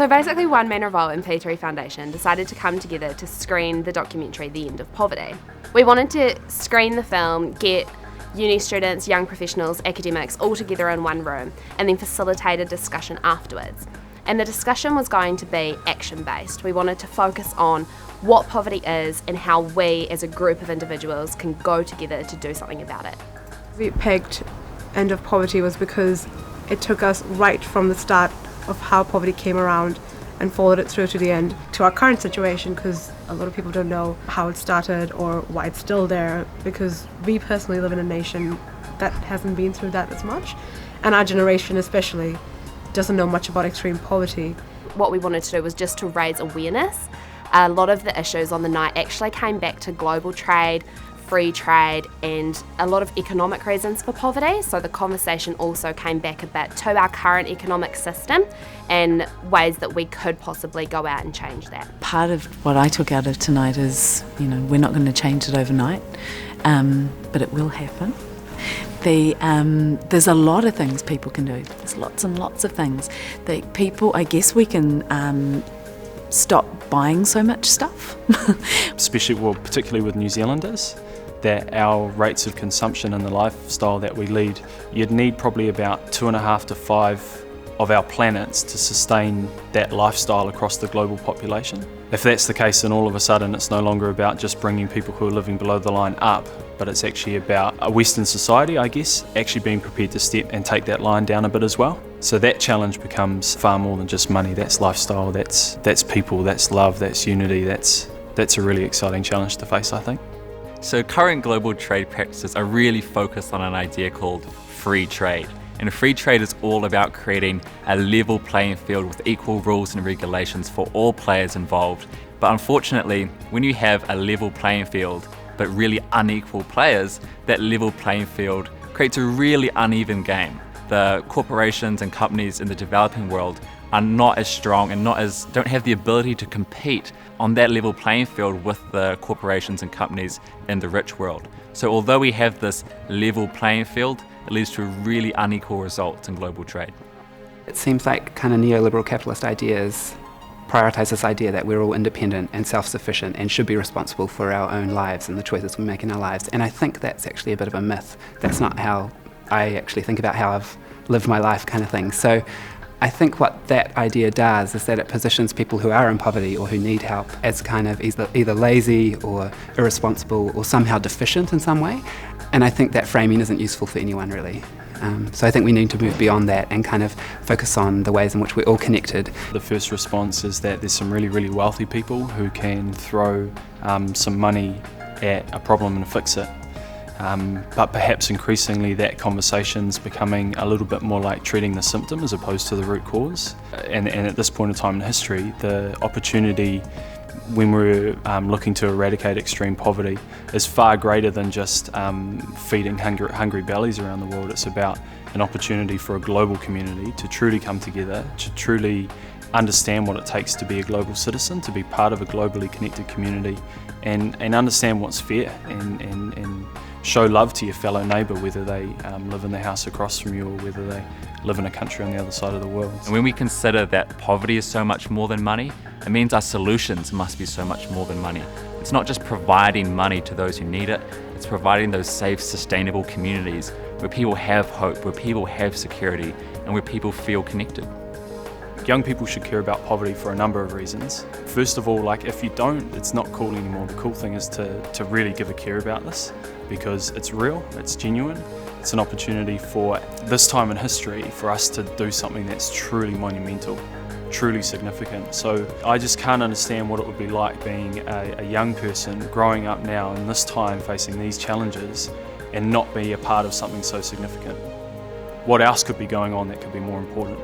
So basically, One Man Revolt and P3 Foundation decided to come together to screen the documentary The End of Poverty. We wanted to screen the film, get uni students, young professionals, academics all together in one room, and then facilitate a discussion afterwards. And the discussion was going to be action-based. We wanted to focus on what poverty is and how we as a group of individuals can go together to do something about it. We picked End of Poverty was because it took us right from the start of how poverty came around and followed it through to the end to our current situation, because a lot of people don't know how it started or why it's still there, because we personally live in a nation that hasn't been through that as much, and our generation especially doesn't know much about extreme poverty. What we wanted to do was just to raise awareness. A lot of the issues on the night actually came back to global trade, free trade, and a lot of economic reasons for poverty. So the conversation also came back a bit to our current economic system and ways that we could possibly go out and change that. Part of what I took out of tonight is, we're not going to change it overnight, but it will happen. There's a lot of things people can do. There's lots and lots of things that people, I guess we can stop buying so much stuff. Particularly with New Zealanders, that our rates of consumption and the lifestyle that we lead, you'd need probably about 2.5 to 5 of our planets to sustain that lifestyle across the global population. If that's the case, then all of a sudden it's no longer about just bringing people who are living below the line up, but it's actually about a Western society, I guess, actually being prepared to step and take that line down a bit as well. So that challenge becomes far more than just money. That's lifestyle, that's people, that's love, that's unity. That's a really exciting challenge to face, I think. So current global trade practices are really focused on an idea called free trade. And free trade is all about creating a level playing field with equal rules and regulations for all players involved. But unfortunately, when you have a level playing field but really unequal players, that level playing field creates a really uneven game. The corporations and companies in the developing world are not as strong and don't have the ability to compete on that level playing field with the corporations and companies in the rich world. So although we have this level playing field, it leads to really unequal results in global trade. It seems like kind of neoliberal capitalist ideas prioritise this idea that we're all independent and self-sufficient and should be responsible for our own lives and the choices we make in our lives. And I think that's actually a bit of a myth. That's not how I actually think about how I've lived my life, kind of thing. So I think what that idea does is that it positions people who are in poverty or who need help as kind of either lazy or irresponsible or somehow deficient in some way. And I think that framing isn't useful for anyone, really. So I think we need to move beyond that and kind of focus on the ways in which we're all connected. The first response is that there's some really, really wealthy people who can throw some money at a problem and fix it. But perhaps increasingly that conversation's becoming a little bit more like treating the symptom as opposed to the root cause. And at this point in time in history, the opportunity when we're looking to eradicate extreme poverty is far greater than just feeding hungry bellies around the world. It's about an opportunity for a global community to truly come together, to truly understand what it takes to be a global citizen, to be part of a globally connected community, and understand what's fair and show love to your fellow neighbour, whether they live in the house across from you or whether they live in a country on the other side of the world. And when we consider that poverty is so much more than money, it means our solutions must be so much more than money. It's not just providing money to those who need it, it's providing those safe, sustainable communities where people have hope, where people have security, and where people feel connected. Young people should care about poverty for a number of reasons. First of all, if you don't, it's not cool anymore. The cool thing is to really give a care about this, because it's real, it's genuine. It's an opportunity for this time in history for us to do something that's truly monumental, truly significant. So I just can't understand what it would be like being a young person growing up now in this time facing these challenges and not be a part of something so significant. What else could be going on that could be more important?